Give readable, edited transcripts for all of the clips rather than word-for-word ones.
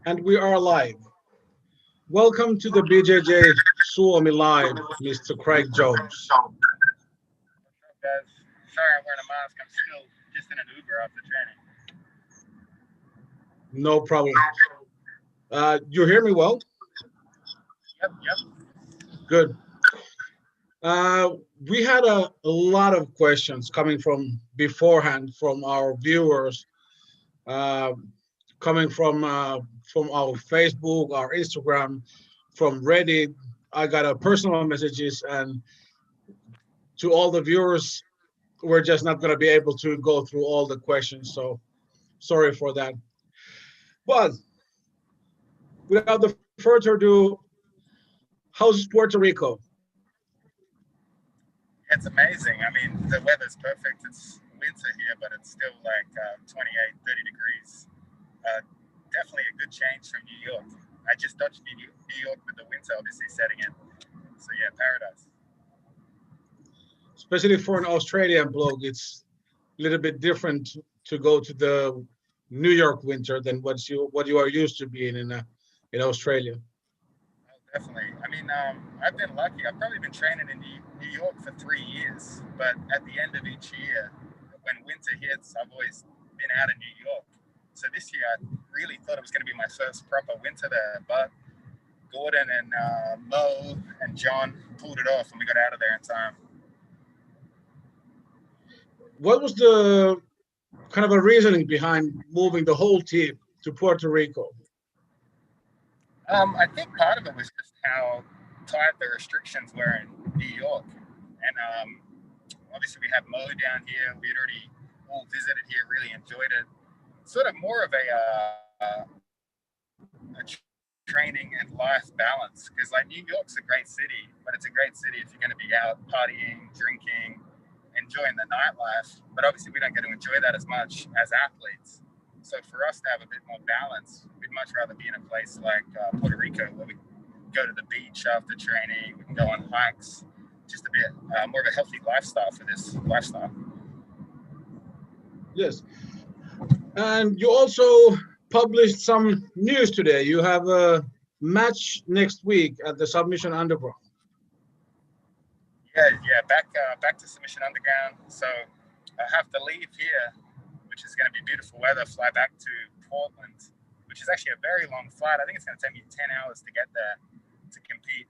And we are live. Welcome to the BJJ Suomi live, Mr. Craig Jones. What's up, guys? Sorry I'm wearing a mask. I'm still just in an Uber after training. No problem. You hear me well? Yep. Good. We had a lot of questions coming from beforehand from our viewers, coming from our Facebook, our Instagram, from Reddit. I got personal messages, and to all the viewers, we're just not going to be able to go through all the questions. So sorry for that. But without the further ado, how's Puerto Rico? It's amazing. I mean, the weather's perfect. It's winter here, but it's still like 28, 30 degrees. Definitely a good change from New York. I just dodged New York with the winter obviously setting in. So yeah, paradise. Especially for an Australian bloke, it's a little bit different to go to the New York winter than what you are used to being in Australia. Oh, definitely. I mean, I've been lucky. I've probably been training in New York for 3 years, but at the end of each year, when winter hits, I've always been out in New York. So this year, I really thought it was going to be my first proper winter there, but Gordon and Mo and John pulled it off, and we got out of there in time. What was the kind of a reasoning behind moving the whole team to Puerto Rico? I think part of it was just how tight the restrictions were in New York. And obviously we have Mo down here. We had already all visited here, really enjoyed it. Sort of more of a training and life balance. Because like New York's a great city, but it's a great city if you're going to be out partying, drinking, enjoying the nightlife. But obviously we don't get to enjoy that as much as athletes. So for us to have a bit more balance, we'd much rather be in a place like Puerto Rico where we go to the beach after training, we can go on hikes, just a bit more of a healthy lifestyle for this lifestyle. Yes. And you also published some news today. You have a match next week at the Submission Underground. Yeah, back to Submission Underground. So I have to leave here, which is going to be beautiful weather, fly back to Portland, which is actually a very long flight. I think it's going to take me 10 hours to get there to compete,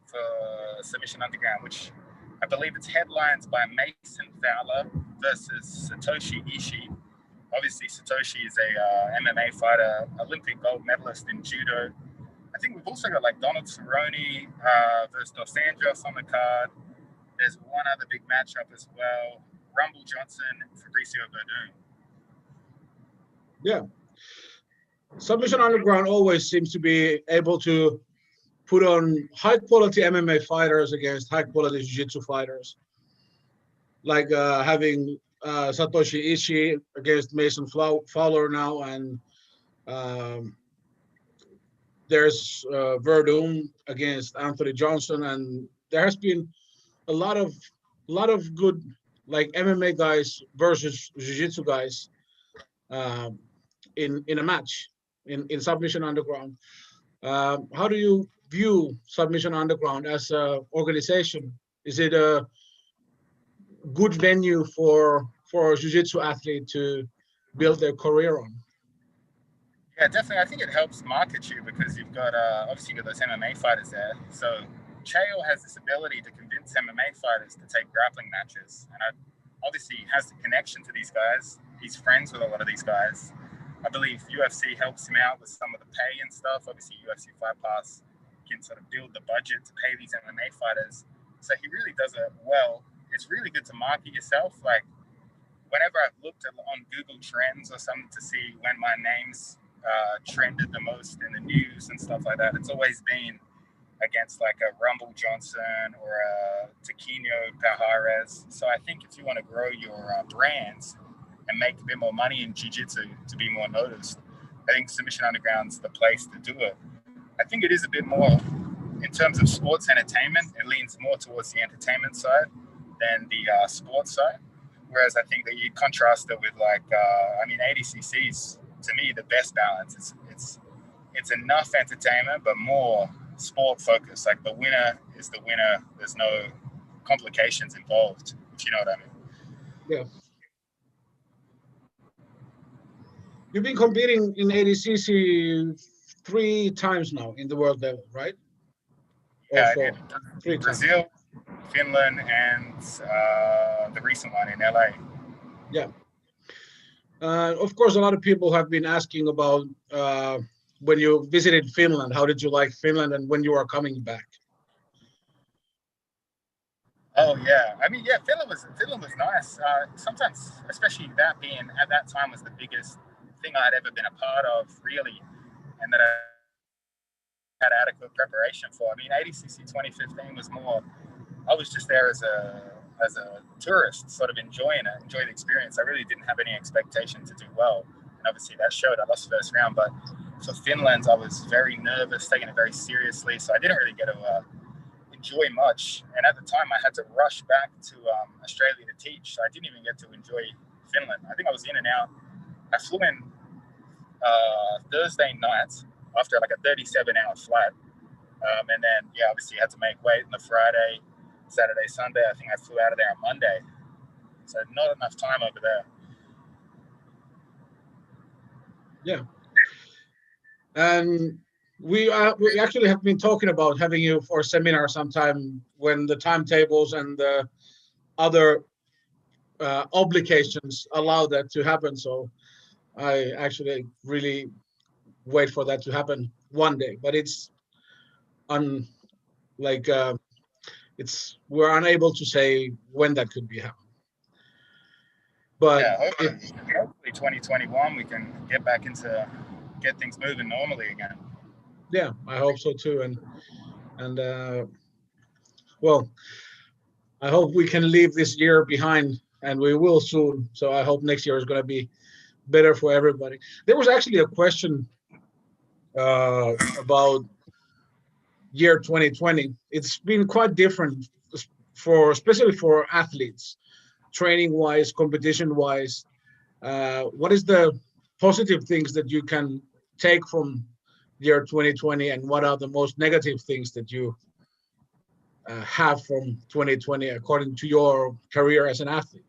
for Submission Underground, which I believe it's headlines by Mason Fowler versus Satoshi Ishii. Obviously, Satoshi is a MMA fighter, Olympic gold medalist in judo. I think we've also got like Donald Cerrone versus Dos Anjos on the card. There's one other big matchup as well, Rumble Johnson and Fabricio Verdun. Yeah. Submission Underground always seems to be able to put on high quality MMA fighters against high quality jiu-jitsu fighters. Like having Satoshi Ishii against Mason Fowler now, and there's Verdun against Anthony Johnson, and there has been a lot of good like MMA guys versus jiu-jitsu guys in a match in Submission Underground. How do you view Submission Underground as an organization? Is it a good venue for a jiu-jitsu athlete to build their career on? Yeah, definitely. I think it helps market you because you've got obviously you got those MMA fighters there. So Chael has this ability to convince MMA fighters to take grappling matches, and obviously he has the connection to these guys. He's friends with a lot of these guys. I believe UFC helps him out with some of the pay and stuff. Obviously, UFC Fight Pass can sort of build the budget to pay these MMA fighters. So he really does it well. It's really good to market yourself. Like whenever I've looked on Google Trends or something to see when my name's trended the most in the news and stuff like that, it's always been against like a Rumble Johnson or a Taquino Pajares. So I think if you want to grow your brands and make a bit more money in jiu-jitsu to be more noticed, I think Submission Underground's the place to do it. I think it is a bit more, in terms of sports entertainment, it leans more towards the entertainment side than the sports side. Whereas I think that you contrast it with like, ADCC's, to me, the best balance. It's it's enough entertainment, but more sport focused. Like the winner is the winner. There's no complications involved, if you know what I mean. Yeah. You've been competing in ADCC 3 times now in the world level, right? Yeah, Or I did. 3 times. Brazil, Finland, and the recent one in LA. Yeah. Of course, a lot of people have been asking about when you visited Finland, how did you like Finland and when you are coming back? Oh yeah, I mean, yeah, Finland was nice. Sometimes, especially that being at that time was the biggest thing I'd ever been a part of, really, and that I had adequate preparation for. I mean, ADCC 2015 was more. I was just there as a tourist, sort of enjoy the experience. I really didn't have any expectation to do well, and obviously that showed. I lost first round, but for Finland, I was very nervous, taking it very seriously, so I didn't really get to enjoy much. And at the time, I had to rush back to Australia to teach, so I didn't even get to enjoy Finland. I think I was in and out. I flew in Thursday night after like a 37-hour flight, and then obviously had to make weight on the Friday, Saturday, Sunday. I think I flew out of there on Monday, so not enough time over there. Yeah, and we actually have been talking about having you for a seminar sometime when the timetables and the other obligations allow that to happen. So I actually really wait for that to happen one day, but it's we're unable to say when that could be happening. But hopefully 2021 we can get things moving normally again. Yeah, I hope so too, and well, I hope we can leave this year behind, and we will soon. So I hope next year is going to be better for everybody. There was actually a question about year 2020. It's been quite different especially for athletes, training wise, competition wise. What is the positive things that you can take from year 2020, and what are the most negative things that you have from 2020 according to your career as an athlete?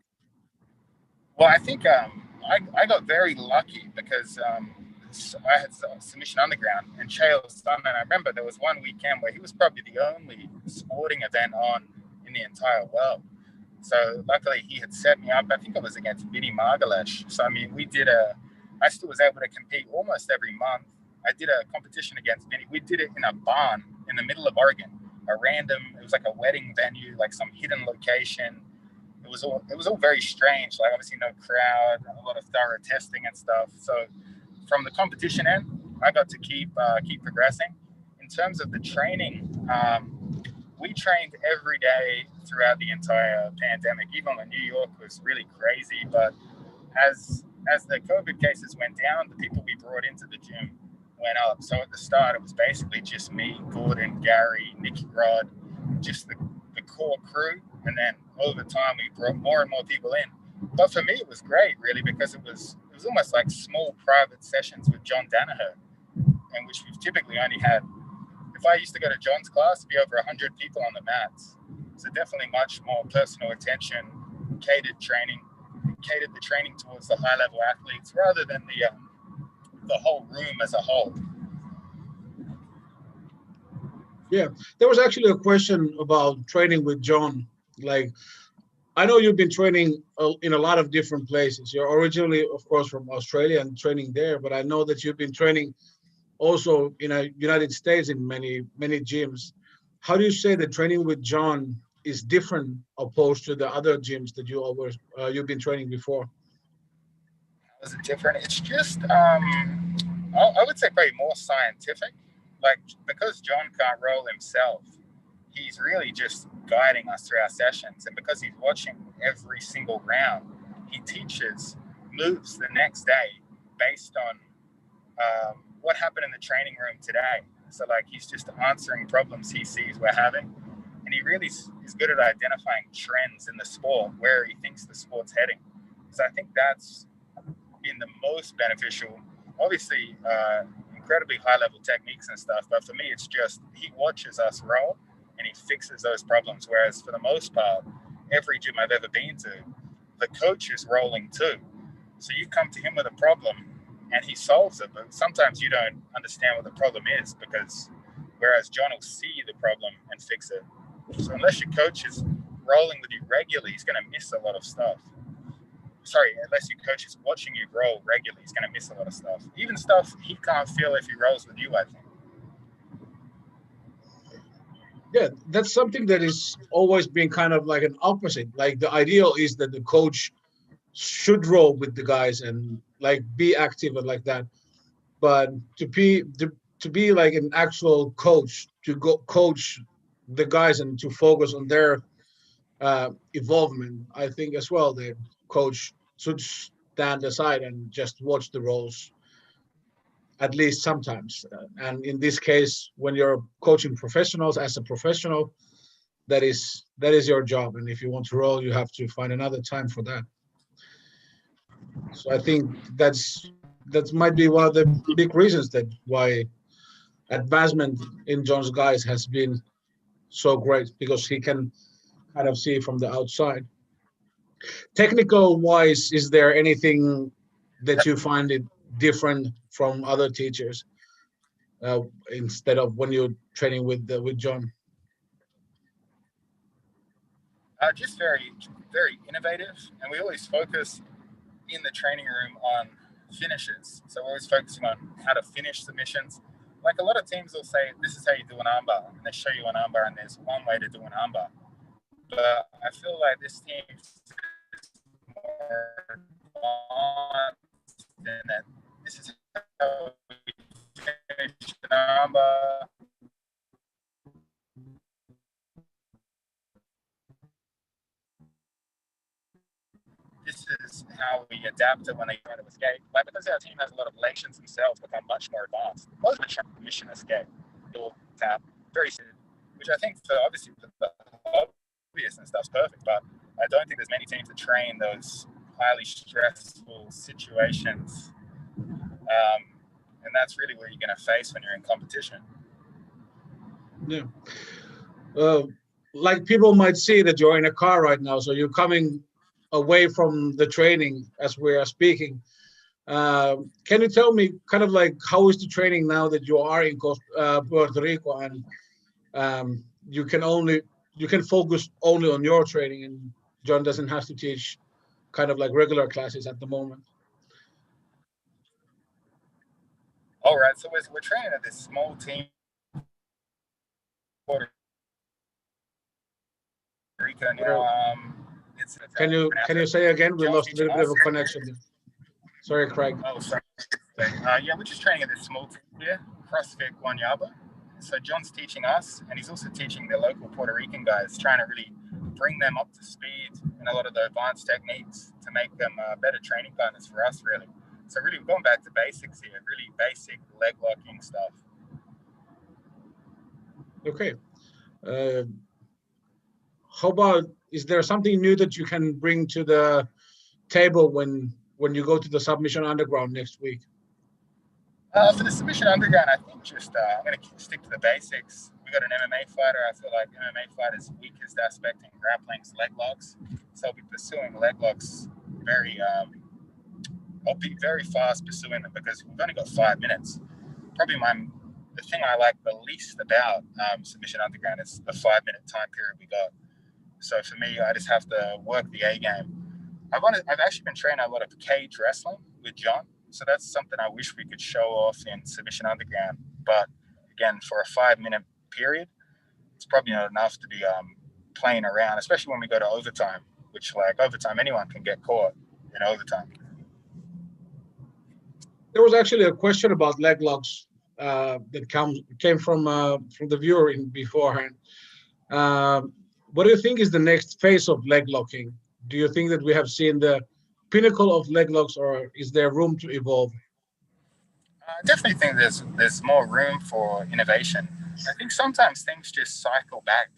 Well, I think I got very lucky because I had Submission Underground and Chael's son, and I remember there was one weekend where he was probably the only sporting event on in the entire world. So luckily he had set me up. I think it was against Vinny Margalesh. So I mean, I still was able to compete almost every month. I did a competition against Vinny. We did it in a barn in the middle of Oregon, it was like a wedding venue, like some hidden location. It was all very strange, like obviously no crowd, a lot of thorough testing and stuff. So from the competition end, I got to keep progressing. In terms of the training, we trained every day throughout the entire pandemic, even when New York was really crazy. But as the COVID cases went down, the people we brought into the gym went up. So at the start, it was basically just me, Gordon, Gary, Nicky Rod, just the core crew. And then over time, we brought more and more people in. But for me, it was great, really, because it was almost like small private sessions with John Danaher, in which we've typically only had, if I used to go to John's class, it'd be over 100 people on the mats. So definitely much more personal attention, catered the training towards the high-level athletes rather than the whole room as a whole. Yeah, there was actually a question about training with John. Like, I know you've been training in a lot of different places. You're originally, of course, from Australia and training there, but I know that you've been training also in the United States in many, many gyms. How do you say that training with John is different opposed to the other gyms that you've been training before? Is it different? It's just, I would say probably more scientific. Like, because John can't roll himself, he's really just guiding us through our sessions. And because he's watching every single round, he teaches moves the next day based on what happened in the training room today. So like, he's just answering problems he sees we're having. And he really is good at identifying trends in the sport, where he thinks the sport's heading. So I think that's been the most beneficial. Obviously, incredibly high level techniques and stuff, but for me, it's just he watches us roll and he fixes those problems. Whereas for the most part, every gym I've ever been to, the coach is rolling too. So you come to him with a problem and he solves it, but sometimes you don't understand what the problem is, because whereas John will see the problem and fix it. So unless your coach is rolling with you regularly, he's going to miss a lot of stuff. Sorry, unless your coach is watching you roll regularly, he's going to miss a lot of stuff. Even stuff he can't feel if he rolls with you, I think. Yeah, that's something that is always been kind of like an opposite. Like the ideal is that the coach should roll with the guys and like be active and like that. But to be like an actual coach, to go coach the guys and to focus on their involvement, I think as well the coach should stand aside and just watch the rolls at least sometimes. And in this case, when you're coaching professionals as a professional, that is your job. And if you want to roll, you have to find another time for that. So I think that might be one of the big reasons that why advancement in John's guys has been so great, because he can kind of see from the outside. Technical wise, is there anything that you find it different from other teachers instead of when you're training with John? Just very, very innovative, and we always focus in the training room on finishes. So we're always focusing on how to finish submissions. Like a lot of teams will say, this is how you do an armbar, and they show you an armbar, and there's one way to do an armbar. But I feel like this team is more advanced than that. This is how we finish an armbar. This is how we adapt it when they try to escape. Like, because our team has a lot of lections themselves, become much more advanced. Most of the mission escape, dual tap, very soon, which I think for obviously the obvious and stuff's perfect, but I don't think there's many teams that train those highly stressful situations. And that's really what you're going to face when you're in competition. Yeah. Like people might see that you're in a car right now, so you're coming away from the training as we are speaking. Can you tell me kind of like how is the training now that you are in Puerto Rico, and you can focus only on your training, and John doesn't have to teach kind of like regular classes at the moment? All right, so we're training at this small team. Puerto Rico now. Can you say again? We lost a little bit of a connection. Sorry, Craig. Oh, sorry. Yeah, we're just training at this small team here, CrossFit Guanyaba. So John's teaching us, and he's also teaching the local Puerto Rican guys, trying to really bring them up to speed in a lot of the advanced techniques to make them better training partners for us, really. So really, we're going back to basics here, really basic leg locking stuff. Okay. How about, is there something new that you can bring to the table when you go to the Submission Underground next week? For the Submission Underground, I think just I'm going to stick to the basics. We got an MMA fighter. I feel like MMA fighter's weakest aspect in grappling is leg locks. So I'll be pursuing leg locks I'll be very fast pursuing them, because we've only got 5 minutes. Probably the thing I like the least about Submission Underground is the 5 minute time period we got. So for me, I just have to work the A game. I've actually been training a lot of cage wrestling with John. So that's something I wish we could show off in Submission Underground. But again, for a 5 minute period, it's probably not enough to be playing around, especially when we go to overtime, which like overtime, anyone can get caught in overtime. There was actually a question about leg locks that came from the viewer in beforehand. What do you think is the next phase of leg locking? Do you think that we have seen the pinnacle of leg locks, or is there room to evolve? I definitely think there's more room for innovation. I think sometimes things just cycle back.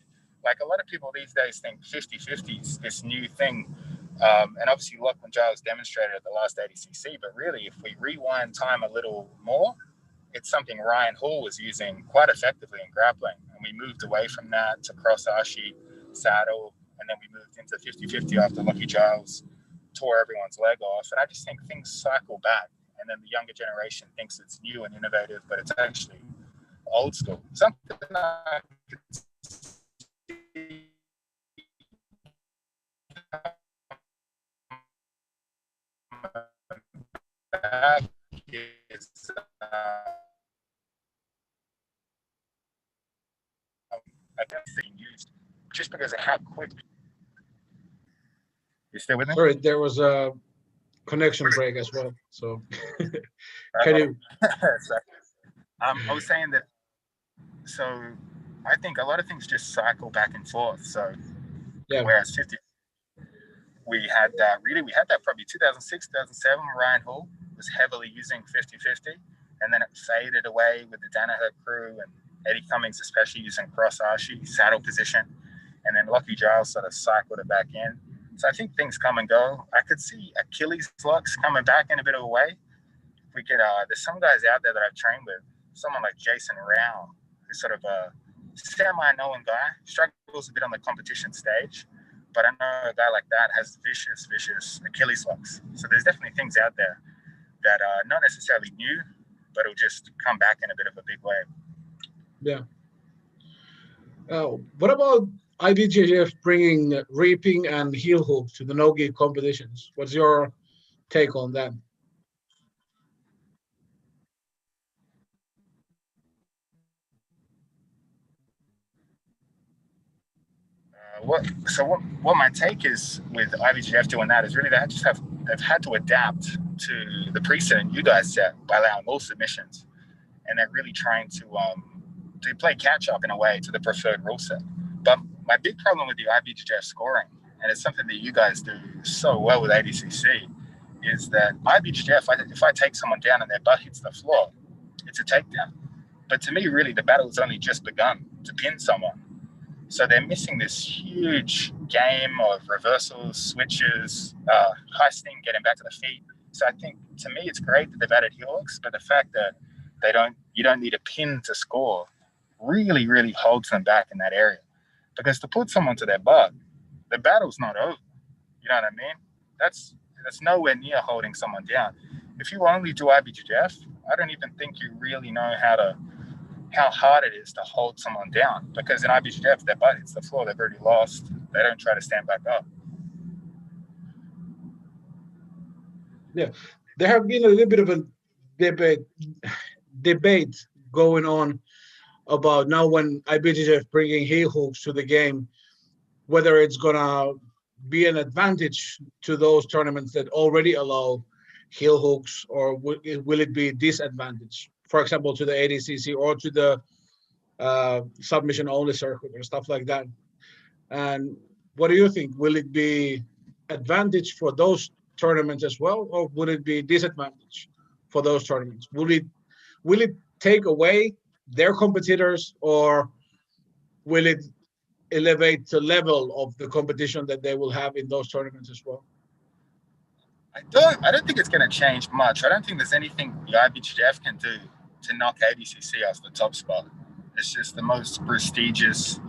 Like a lot of people these days think 50-50 is this new thing. And obviously Lachlan Giles demonstrated at the last ADCC, but really if we rewind time a little more, it's something Ryan Hall was using quite effectively in grappling. And we moved away from that to cross-archie, saddle, and then we moved into 50-50 after Lucky Giles tore everyone's leg off. And I just think things cycle back. And then the younger generation thinks it's new and innovative, but it's actually old school. Something I could see back is I guess being used just because of how quick. You still with me? Sorry, there was a connection break as well. So can you? I was saying that. So I think a lot of things just cycle back and forth. So yeah. Whereas 50, we had that probably 2006, 2007. Ryan Hall was heavily using 50-50, and then it faded away with the Danaher crew and Eddie Cummings, especially using cross-archie, saddle position, and then Lucky Giles sort of cycled it back in. So I think things come and go. I could see Achilles locks coming back in a bit of a way. We could, there's some guys out there that I've trained with, someone like Jason Rao, who's sort of a semi-known guy, struggles a bit on the competition stage, but I know a guy like that has vicious Achilles locks. So there's definitely things out there that are not necessarily new, but it'll just come back in a bit of a big way. Yeah. What about IBJJF bringing reaping and heel hook to the no-gi competitions? What's your take on that? What my take is with IBJJF doing that is really they've had to adapt to the precedent you guys set by allowing all submissions, and they're really trying to play catch up in a way to the preferred rule set. But my big problem with the IBJJF scoring, and it's something that you guys do so well with ADCC, is that IBJJF, if I take someone down and their butt hits the floor, it's a takedown. But to me, really, the battle has only just begun to pin someone. So they're missing this huge game of reversals, switches, heisting, getting back to the feet. So I think, to me, it's great that they've added heel hooks, but the fact that you don't need a pin to score really, really holds them back in that area. Because to put someone to their butt, the battle's not over. You know what I mean? That's nowhere near holding someone down. If you only do IBJJF, I don't even think you really know how hard it is to hold someone down. Because in IBJJF, if their butt hits the floor, they've already lost. They don't try to stand back up. Yeah, there have been a little bit of a debate going on about now when IBJJF bringing heel hooks to the game, whether it's gonna be an advantage to those tournaments that already allow heel hooks, or will it be disadvantage? For example, to the ADCC or to the submission only circuit or stuff like that. And what do you think? Will it be advantage for those tournaments as well, or would it be disadvantage for those tournaments? Will it take away their competitors, or will it elevate the level of the competition that they will have in those tournaments as well? I don't think it's going to change much. I don't think there's anything the IBJJF can do to knock ADCC off the top spot. It's just the most prestigious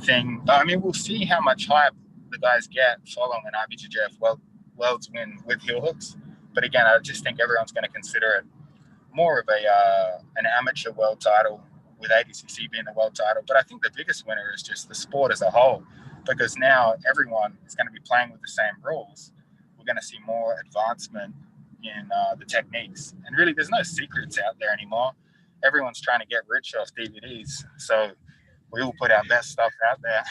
thing. I mean, we'll see how much hype the guys get following an IBJJF Worlds win with heel hooks. But again, I just think everyone's going to consider it more of an amateur world title, with ADCC being the world title. But I think the biggest winner is just the sport as a whole, because now everyone is going to be playing with the same rules. We're going to see more advancement in the techniques. And really, there's no secrets out there anymore. Everyone's trying to get rich off DVDs. So we all put our best stuff out there.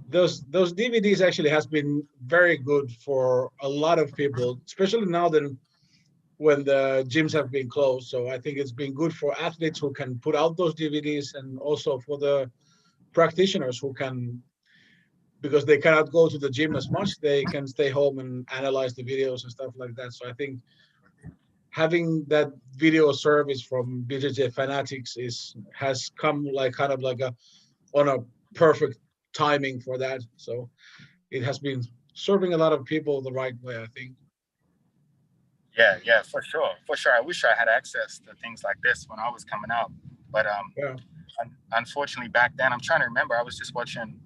Those DVDs actually has been very good for a lot of people, especially now that when the gyms have been closed. So I think it's been good for athletes who can put out those DVDs, and also for the practitioners who can, because they cannot go to the gym as much, they can stay home and analyze the videos and stuff like that. So I think having that video service from BJJ Fanatics has come like kind of like on a perfect timing for that. So it has been serving a lot of people the right way, I think. Yeah, for sure. I wish I had access to things like this when I was coming up, but unfortunately back then, I'm trying to remember. I was just watching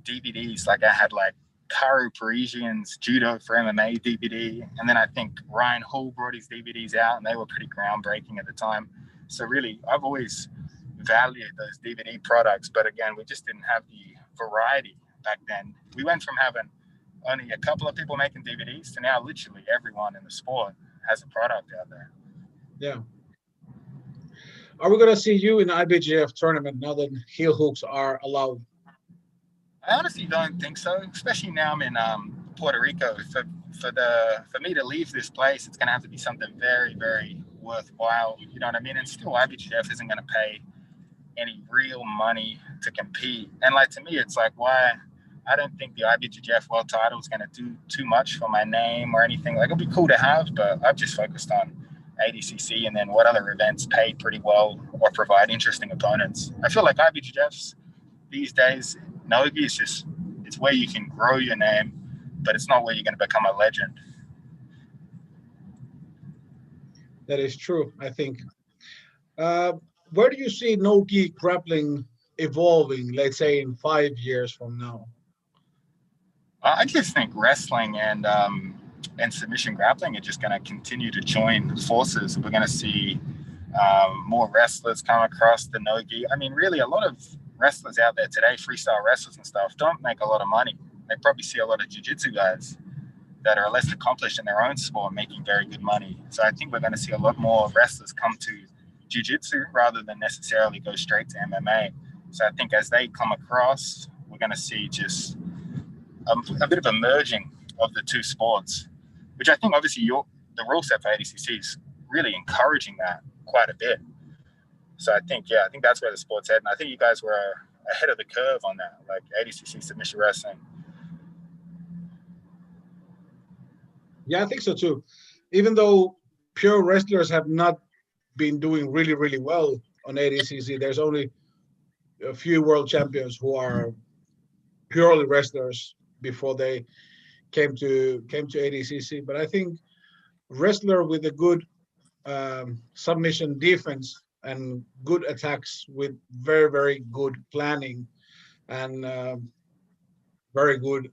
DVDs. Like I had like Karu Parisian's Judo for MMA DVD, and then I think Ryan Hall brought his DVDs out, and they were pretty groundbreaking at the time. So really, I've always valued those DVD products, but again, we just didn't have the variety back then. We went from having only a couple of people making DVDs to now literally everyone in the sport has a product out there. Yeah. Are we going to see you in the IBJJF tournament now that heel hooks are allowed? I honestly don't think so, especially now I'm in Puerto Rico. For me to leave this place, it's going to have to be something very, very worthwhile. You know what I mean? And still, IBJJF isn't going to pay any real money to compete. And like, to me, it's like, why? I don't think the IBJJF world title is going to do too much for my name or anything. Like, it'll be cool to have, but I've just focused on ADCC and then what other events pay pretty well or provide interesting opponents. I feel like IBJJFs these days, Nogi is just, it's where you can grow your name, but it's not where you're going to become a legend. That is true, I think. Where do you see no-gi grappling evolving, let's say in 5 years from now? I just think wrestling and submission grappling are just going to continue to join forces. We're going to see more wrestlers come across the no-gi. I mean, really, a lot of wrestlers out there today, freestyle wrestlers and stuff, don't make a lot of money. They probably see a lot of jiu-jitsu guys that are less accomplished in their own sport making very good money. So I think we're going to see a lot more wrestlers come to jiu-jitsu rather than necessarily go straight to MMA. So I think as they come across, we're going to see just a bit of a merging of the two sports, which I think obviously the rule set for ADCC is really encouraging that quite a bit. So I think that's where the sport's heading. I think you guys were ahead of the curve on that, like ADCC submission wrestling. Yeah, I think so too. Even though pure wrestlers have not been doing really, really well on ADCC, there's only a few world champions who are purely wrestlers before they came to ADCC. But I think wrestler with a good submission defense and good attacks with very, very good planning and very good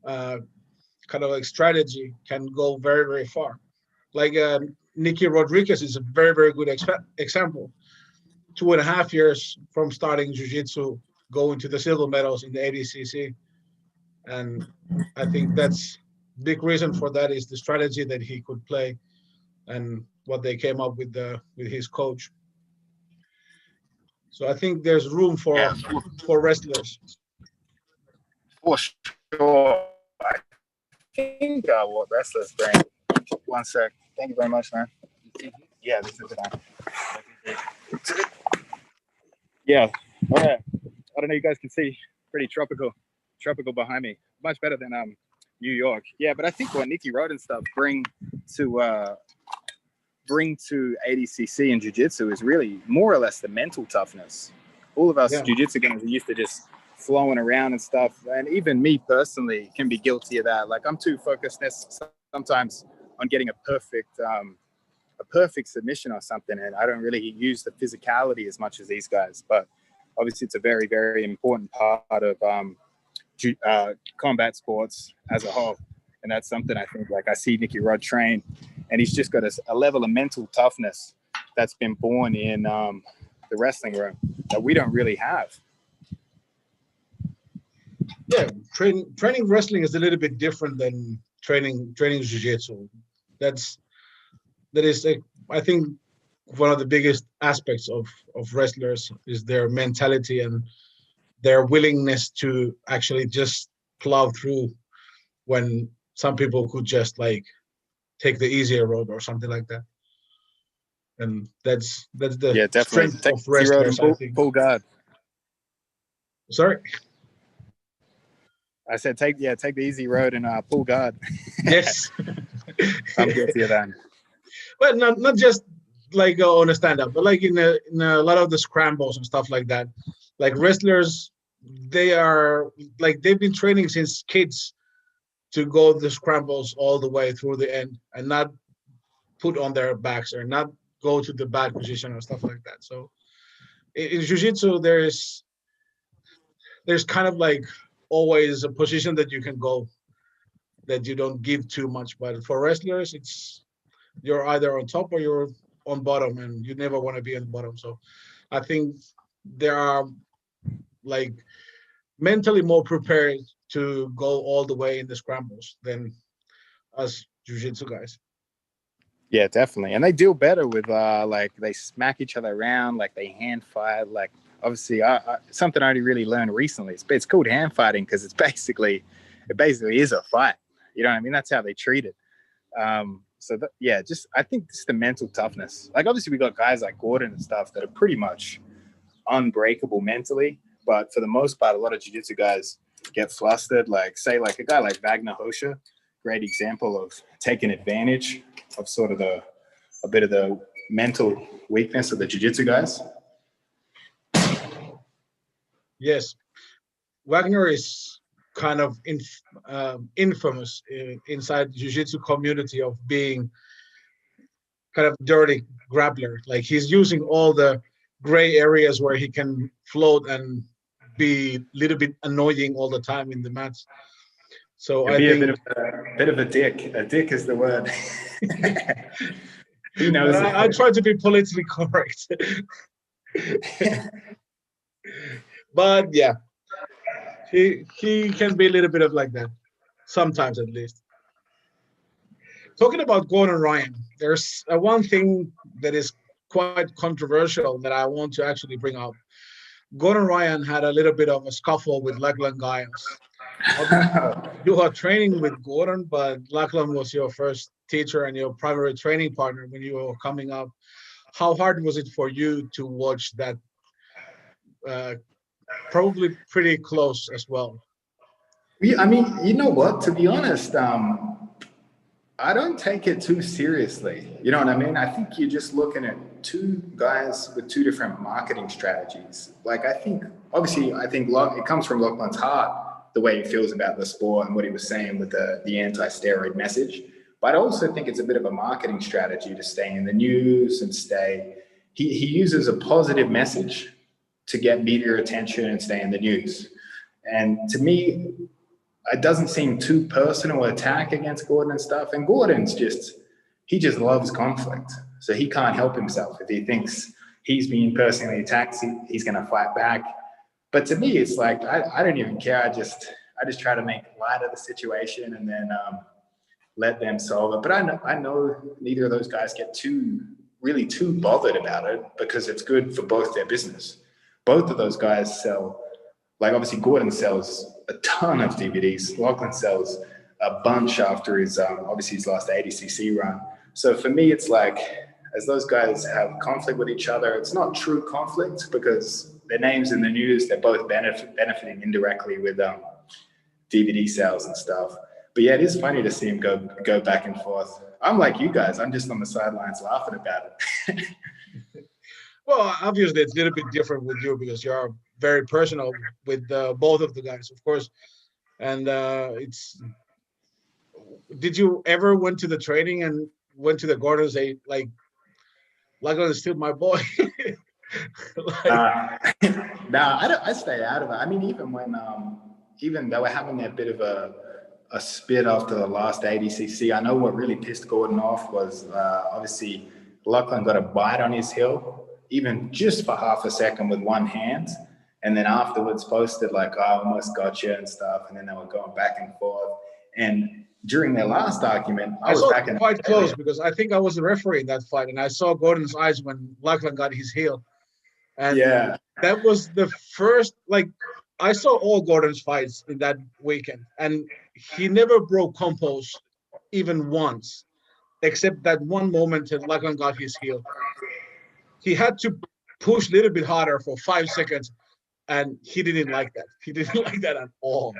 kind of like strategy can go very, very far. Like Nicky Rodriguez is a very, very good example. 2.5 years from starting jiu-jitsu, going to the silver medals in the ADCC. And I think that's big reason for that is the strategy that he could play and what they came up with his coach. So I think there's room for wrestlers. For sure. I think what wrestlers bring. 1 sec. Thank you very much, man. Yeah, this is fine. Yeah. All right. I don't know. You guys can see pretty tropical behind me. Much better than New York. Yeah, but I think what Nicky Rod and stuff bring to ADCC and jiu-jitsu is really more or less the mental toughness. All of us jiu-jitsu guys are used to just flowing around and stuff, and even me personally can be guilty of that. Like, I'm too focused sometimes on getting a perfect submission or something, and I don't really use the physicality as much as these guys. But obviously, it's a very, very important part of combat sports as a whole, and that's something I think, like, I see Nicky Rod train, and he's just got a level of mental toughness that's been born in the wrestling room that we don't really have. Yeah, training wrestling is a little bit different than training jiu-jitsu. That is, I think, one of the biggest aspects of wrestlers is their mentality and their willingness to actually just plow through when some people could just like take the easier road or something like that. And that's the strength of wrestlers, I think. Pull guard. Sorry? I said take the easy road and pull guard. Yes. I'm guilty of that. Well, not just like on a stand-up, but like in a lot of the scrambles and stuff like that. Like wrestlers, they are like they've been training since kids to go the scrambles all the way through the end and not put on their backs or not go to the bad position or stuff like that. So in jiu-jitsu, there's kind of like always a position that you can go that you don't give too much. But for wrestlers, it's you're either on top or you're on bottom, and you never want to be on the bottom. So I think there are like mentally more prepared to go all the way in the scrambles than us jiu-jitsu guys. Yeah, definitely. And they deal better with like they smack each other around, like they hand fight. Like obviously, something I only really learned recently. It's called hand fighting because it basically is a fight. You know what I mean? That's how they treat it. I think it's the mental toughness. Like obviously, we got guys like Gordon and stuff that are pretty much unbreakable mentally, but for the most part, a lot of jiu-jitsu guys get flustered. Like say, like a guy like Wagner Hosha, great example of taking advantage of sort of a bit of the mental weakness of the jiu-jitsu guys. Yes, Wagner is kind of infamous inside the jiu-jitsu community of being kind of dirty grappler. Like he's using all the gray areas where he can float and be a little bit annoying all the time in the match. So I think a bit of a dick. A dick is the word. He knows. I try to be politically correct. But yeah, he can be a little bit of like that, sometimes at least. Talking about Gordon Ryan, there's one thing that is quite controversial that I want to actually bring up. Gordon Ryan had a little bit of a scuffle with Lachlan Giles. You are training with Gordon, but Lachlan was your first teacher and your primary training partner when you were coming up. How hard was it for you to watch that? Probably pretty close as well. Yeah, I mean, you know what? To be honest, I don't take it too seriously. You know what I mean? I think you're just looking at two guys with two different marketing strategies. Like I think it comes from Lachlan's heart, the way he feels about the sport and what he was saying with the anti-steroid message. But I also think it's a bit of a marketing strategy to stay in the news and he uses a positive message to get media attention and stay in the news. And to me, it doesn't seem too personal attack against Gordon and stuff. And Gordon's he just loves conflict. So he can't help himself. If he thinks he's being personally attacked, he's going to fight back. But to me, it's like, I don't even care. I just try to make light of the situation and then let them solve it. But I know neither of those guys get too bothered about it because it's good for both their business. Both of those guys sell, like obviously Gordon sells a ton of DVDs. Lachlan sells a bunch after his last ADCC run. So for me, it's like, as those guys have conflict with each other, it's not true conflict because their names in the news, they're both benefiting indirectly with DVD sales and stuff. But yeah, it is funny to see him go back and forth. I'm like you guys, I'm just on the sidelines laughing about it. Well, obviously it's a little bit different with you because you're very personal with both of the guys, of course. And did you ever went to the training and went to the Gordon and say like is still my boy? I stay out of it. I mean, even when even they were having that bit of a spit after the last ADCC, I know what really pissed Gordon off was obviously Lachlan got a bite on his heel, even just for half a second with one hand, and then afterwards posted like, I almost got you and stuff, and then they were going back and forth. And during their last argument, I was saw back in quite close because I think I was the referee in that fight, and I saw Gordon's eyes when Lachlan got his heel. And yeah, that was the first, like, I saw all Gordon's fights in that weekend, and he never broke compose even once, except that one moment that Lachlan got his heel. He had to push a little bit harder for 5 seconds, and he didn't like that. He didn't like that at all.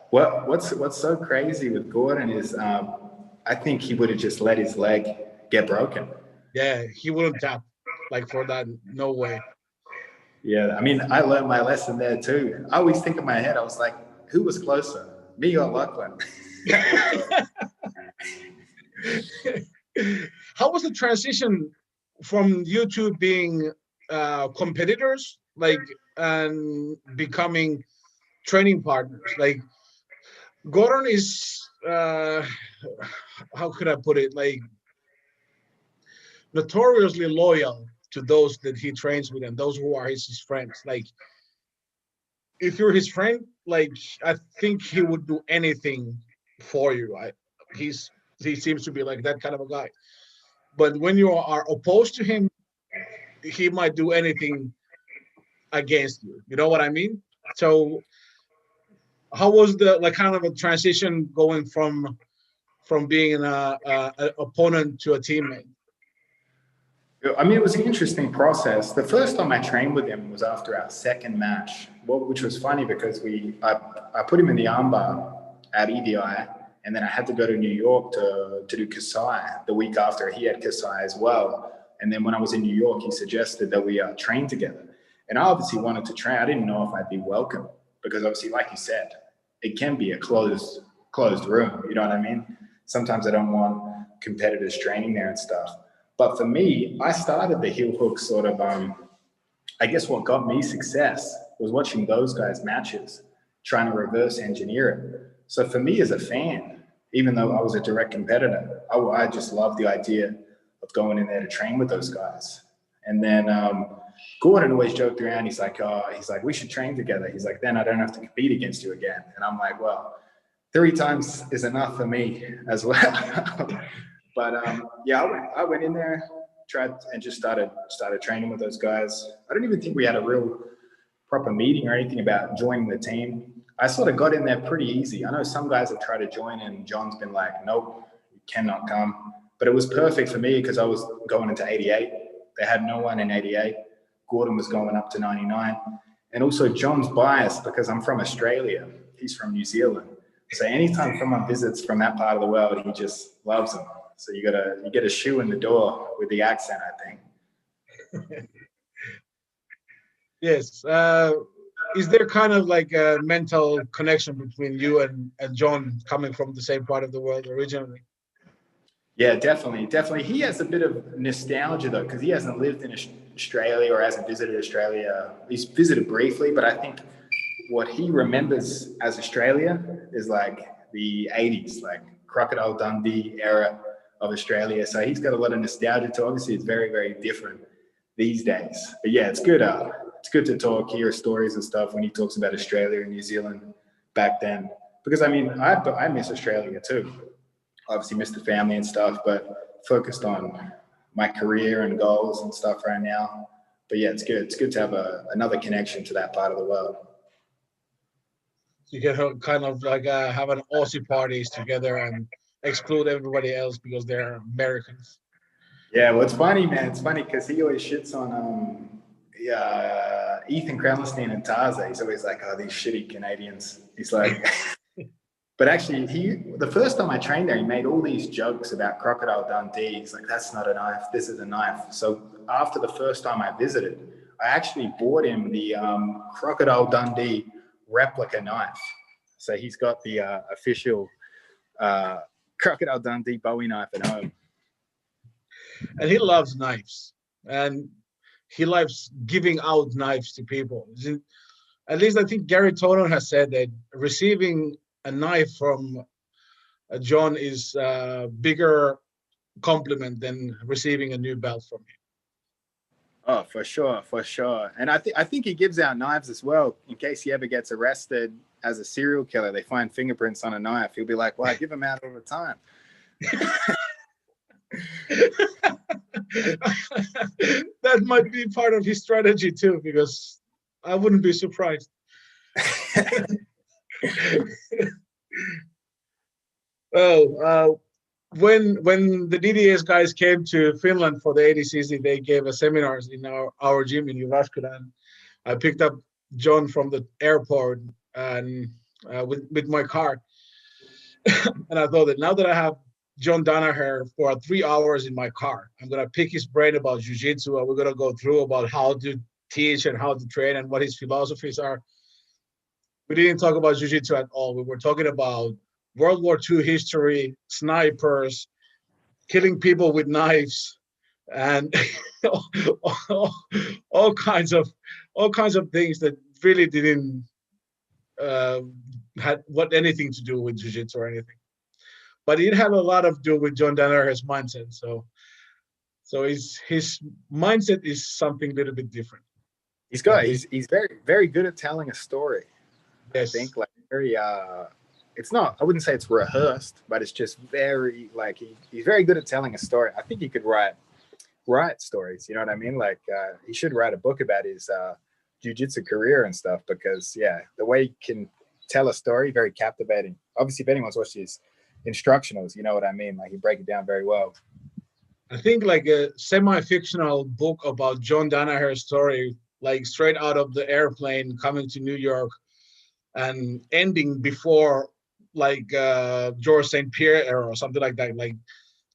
What's so crazy with Gordon is I think he would have just let his leg get broken. Yeah, he wouldn't tap like for that. No way. Yeah, I mean, I learned my lesson there too. I always think in my head, I was like, who was closer, me or Lachlan? how was the transition from you two being competitors, like, and becoming training partners? Like, Gordon is how could I put it, like, notoriously loyal to those that he trains with and those who are his friends. Like, if you're his friend, like, I think he would do anything for you. He seems to be like that kind of a guy. But when you are opposed to him, he might do anything against you. You know what I mean? So how was the, like, kind of a transition going from being an opponent to a teammate? I mean, it was an interesting process. The first time I trained with him was after our second match, which was funny because I put him in the armbar at EDI, and then I had to go to New York to do Kasai the week after. He had Kasai as well. And then when I was in New York, he suggested that we train together. And I obviously wanted to train. I didn't know if I'd be welcome because obviously, like you said, it can be a closed room. You know what I mean? Sometimes I don't want competitors training there and stuff. But for me, I started the heel hook sort of, I guess what got me success was watching those guys' matches, trying to reverse engineer it. So for me as a fan, even though I was a direct competitor, I just loved the idea of going in there to train with those guys. And then Gordon always joked around. He's like, we should train together. He's like, then I don't have to compete against you again. And I'm like, well, 3 times is enough for me as well. But yeah, I went in there, tried, and just started training with those guys. I don't even think we had a real proper meeting or anything about joining the team. I sort of got in there pretty easy. I know some guys have tried to join and John's been like, nope, you cannot come. But it was perfect for me because I was going into 88. They had no one in 88. Gordon was going up to 99. And also John's biased because I'm from Australia. He's from New Zealand. So anytime someone visits from that part of the world, he just loves them. So you get a shoe in the door with the accent, I think. Yes. Is there kind of like a mental connection between you and John coming from the same part of the world originally? Yeah, definitely. He has a bit of nostalgia though, because he hasn't lived in Australia or hasn't visited Australia. He's visited briefly, but I think what he remembers as Australia is like the 80s, like Crocodile Dundee era of Australia. So he's got a lot of nostalgia to. Obviously, it's very, very different these days. But yeah, it's good. It's good to talk, hear stories and stuff when he talks about Australia and New Zealand back then. Because I mean, I miss Australia too. Obviously, miss the family and stuff, but focused on my career and goals and stuff right now. But yeah, it's good. It's good to have another connection to that part of the world. You can kind of like have an Aussie parties together and exclude everybody else because they're Americans. Yeah, well, it's funny, man. It's funny because he always shits on Ethan Krallenstein and Taza. He's always like, oh, these shitty Canadians. He's like, but actually, the first time I trained there, he made all these jokes about Crocodile Dundee. He's like, that's not a knife. This is a knife. So after the first time I visited, I actually bought him the Crocodile Dundee replica knife. So he's got the official Crocodile Dundee Bowie knife at home. And he loves knives, and he loves giving out knives to people. At least I think Gary Tonon has said that receiving a knife from John is a bigger compliment than receiving a new belt from him. Oh, for sure. And I think he gives out knives as well in case he ever gets arrested as a serial killer. They find fingerprints on a knife. He'll be like, well, I give them out all the time. That might be part of his strategy too, because I wouldn't be surprised. When the DDS guys came to Finland for the ADCC, they gave a seminars in our gym in Jyväskylä. I picked up John from the airport and with my car, and I thought that now that I have John Danaher for 3 hours in my car, I'm gonna pick his brain about jiu-jitsu, and we're gonna go through about how to teach and how to train and what his philosophies are. We didn't talk about jiu-jitsu at all. We were talking about World War II history, snipers, killing people with knives, and all kinds of things that really didn't had anything to do with jiu-jitsu or anything. But it had a lot of do with John Danaher's mindset. So his mindset is something a little bit different. He's very, very good at telling a story. Yes. I think like very it's not, I wouldn't say it's rehearsed, but it's just very like he's very good at telling a story. I think he could write stories, you know what I mean? Like he should write a book about his jiu-jitsu career and stuff, because the way he can tell a story, very captivating. Obviously, if anyone's watched his instructionals, you know what I mean? Like he break it down very well. I think like a semi-fictional book about John Danaher's story, like straight out of the airplane coming to New York and ending before like George St. Pierre era or something like that. Like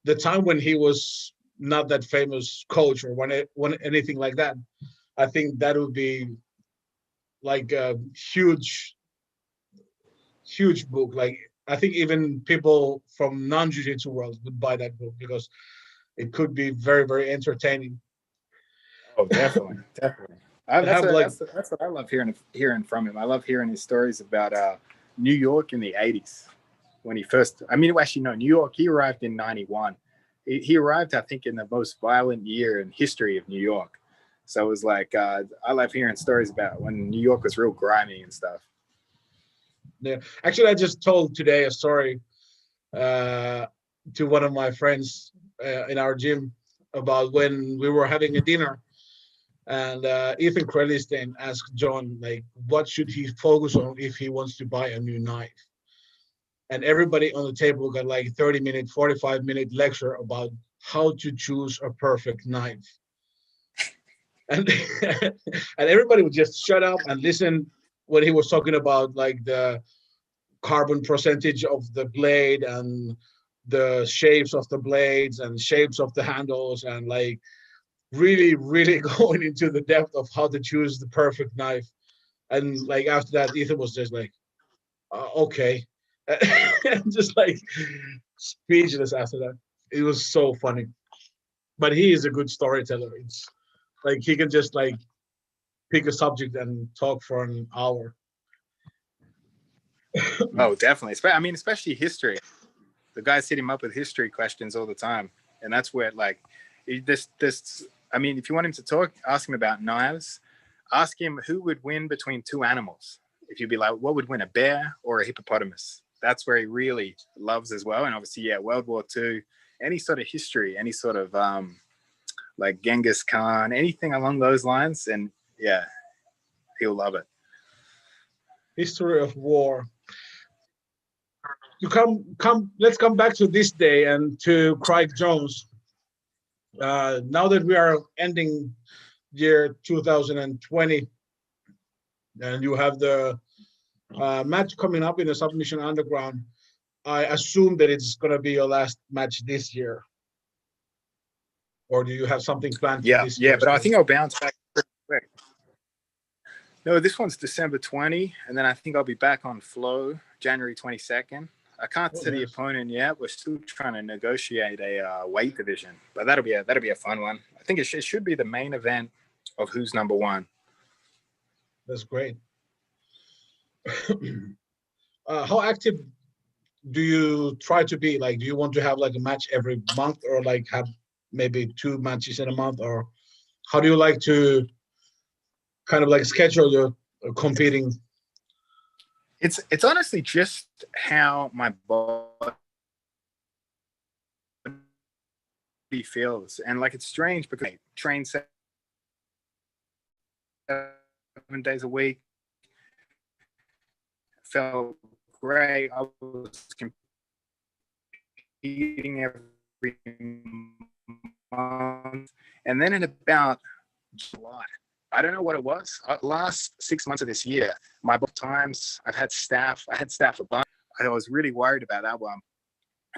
the time when he was not that famous coach or when anything like that. I think that would be like a huge book. Like I think even people from non-jiu-jitsu world would buy that book because it could be very, very entertaining. Oh, definitely, definitely. That's what I love hearing from him. I love hearing his stories about New York in the 80s when he first. I mean, actually, no, New York. He arrived in '91. He arrived, I think, in the most violent year in history of New York. So it was like I love hearing stories about when New York was real grimy and stuff. Yeah, actually, I just told today a story to one of my friends in our gym about when we were having a dinner, and Ethan Krellistein asked John like, what should he focus on if he wants to buy a new knife? And everybody on the table got like 30-minute, 45-minute lecture about how to choose a perfect knife. And and everybody would just shut up and listen when he was talking about like the carbon percentage of the blade and the shapes of the blades and shapes of the handles, and like really, really going into the depth of how to choose the perfect knife. And like after that, Ethan was just like, okay. And just like speechless after that. It was so funny. But he is a good storyteller. It's like he can just like pick a subject and talk for an hour. Oh, definitely. I mean, especially history. The guys hit him up with history questions all the time, and that's where like this. I mean, if you want him to talk, ask him about knives. Ask him who would win between two animals. If you'd be like, what would win, a bear or a hippopotamus? That's where he really loves as well. And obviously, World War II, any sort of history, any sort of like Genghis Khan, anything along those lines, and he'll love it. History of war. Let's come back to this day and to Craig Jones. Now that we are ending year 2020, and you have the match coming up in the Submission Underground, I assume that it's going to be your last match this year. Or do you have something planned for this year? Yeah, but I think I'll bounce back pretty quick. No, this one's December 20, and then I think I'll be back on Flow January 22nd. I can't see the opponent yet. We're still trying to negotiate a weight division, but that'll be a fun one. I think it should be the main event of who's number one. That's great. How active do you try to be? Like, do you want to have like a match every month, or like have maybe 2 matches in a month, or how do you like to kind of like schedule your competing? It's honestly just how my body feels, and like it's strange because I train 7 days a week. Felt great. I was competing every month, and then in about July, I don't know what it was. Last 6 months of this year, my both times I had staff a bunch. I was really worried about that one.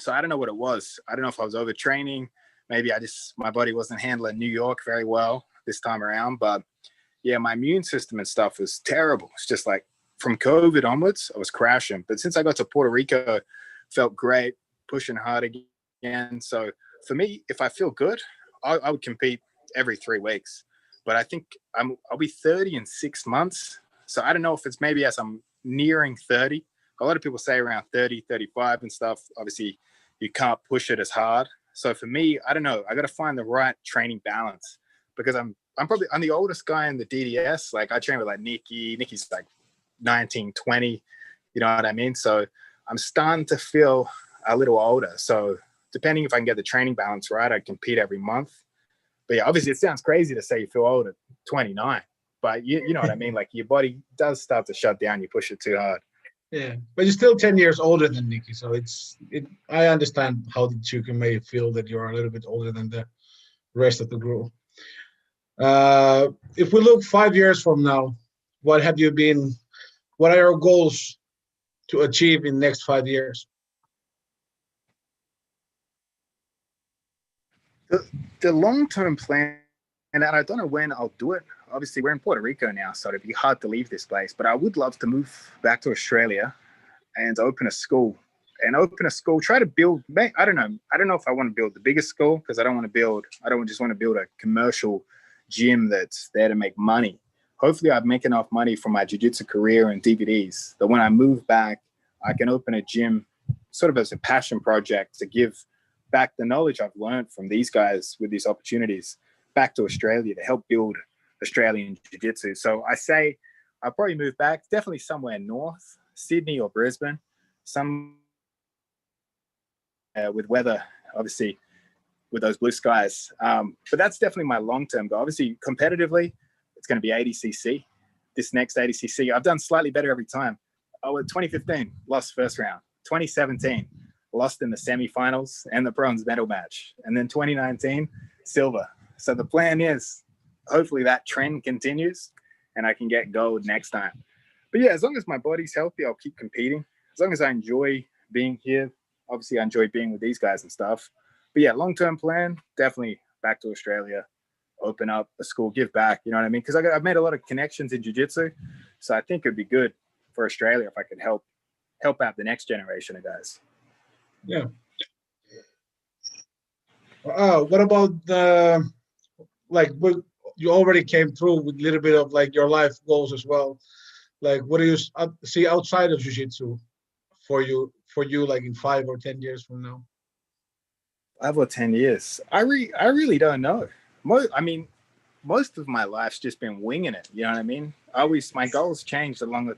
So I don't know what it was. I don't know if I was overtraining. Maybe my body wasn't handling New York very well this time around. But yeah, my immune system and stuff was terrible. It's just like from COVID onwards, I was crashing. But since I got to Puerto Rico, felt great, pushing hard again. So for me, if I feel good, I would compete every 3 weeks. But I think I'll be 30 in 6 months. So I don't know if it's maybe as I'm nearing 30. A lot of people say around 30, 35 and stuff. Obviously, you can't push it as hard. So for me, I don't know. I got to find the right training balance because I'm the oldest guy in the DDS. Like I train with like Nikki. Nikki's like 19, 20. You know what I mean? So I'm starting to feel a little older. So depending if I can get the training balance right, I compete every month. But yeah, obviously it sounds crazy to say you feel old at 29, but you know what I mean? Like your body does start to shut down. You push it too hard. Yeah, but you're still 10 years older than Nikki. So I understand how you may feel that you're a little bit older than the rest of the group. If we look 5 years from now, what are your goals to achieve in the next 5 years? The long-term plan, and I don't know when I'll do it. Obviously, we're in Puerto Rico now, so it'd be hard to leave this place. But I would love to move back to Australia and open a school. Try to build. I don't know if I want to build the biggest school because I don't just want to build a commercial gym that's there to make money. Hopefully, I'd make enough money from my jiu-jitsu career and DVDs that when I move back, I can open a gym sort of as a passion project to give back the knowledge I've learned from these guys with these opportunities back to Australia to help build Australian jiu-jitsu. So I say I'll probably move back, definitely somewhere north, Sydney or Brisbane, with weather, obviously, with those blue skies. But that's definitely my long-term goal. Obviously, competitively, it's going to be ADCC. This next ADCC, I've done slightly better every time. In 2015, lost first round. 2017, lost in the semifinals and the bronze medal match. And then 2019, silver. So the plan is hopefully that trend continues and I can get gold next time. But yeah, as long as my body's healthy, I'll keep competing. As long as I enjoy being here, obviously I enjoy being with these guys and stuff. But yeah, long-term plan, definitely back to Australia, open up a school, give back, you know what I mean? Because I've made a lot of connections in jiu-jitsu. So I think it'd be good for Australia if I could help out the next generation of guys. Yeah. What about you already came through with a little bit of like your life goals as well. Like, what do you see outside of jiu-jitsu for you, like in 5 or 10 years from now? 5 or 10 years. I really don't know. Most of my life's just been winging it. You know what I mean? My goals changed along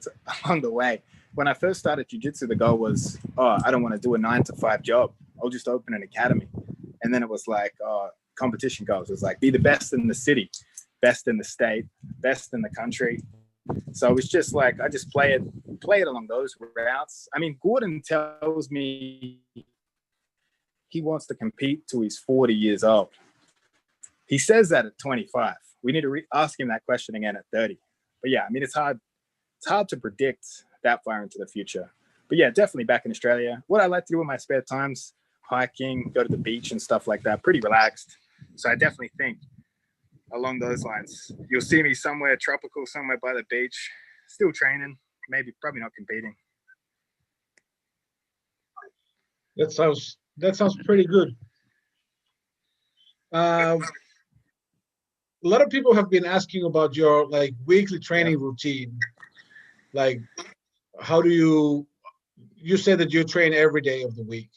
the way. When I first started jiu-jitsu, the goal was, I don't want to do a 9-to-5 job. I'll just open an academy. And then it was like, competition goals. It was like, be the best in the city, best in the state, best in the country. So it was just like, I just play it along those routes. I mean, Gordon tells me he wants to compete till he's 40 years old. He says that at 25. We need to ask him that question again at 30. But yeah, I mean, it's hard to predict that far into the future. But yeah, definitely back in Australia. What I like to do in my spare times, hiking, go to the beach and stuff like that, pretty relaxed. So I definitely think along those lines, you'll see me somewhere tropical, somewhere by the beach, still training, probably not competing. That sounds pretty good. A lot of people have been asking about your like weekly training routine. Like, how do you say that you train every day of the week?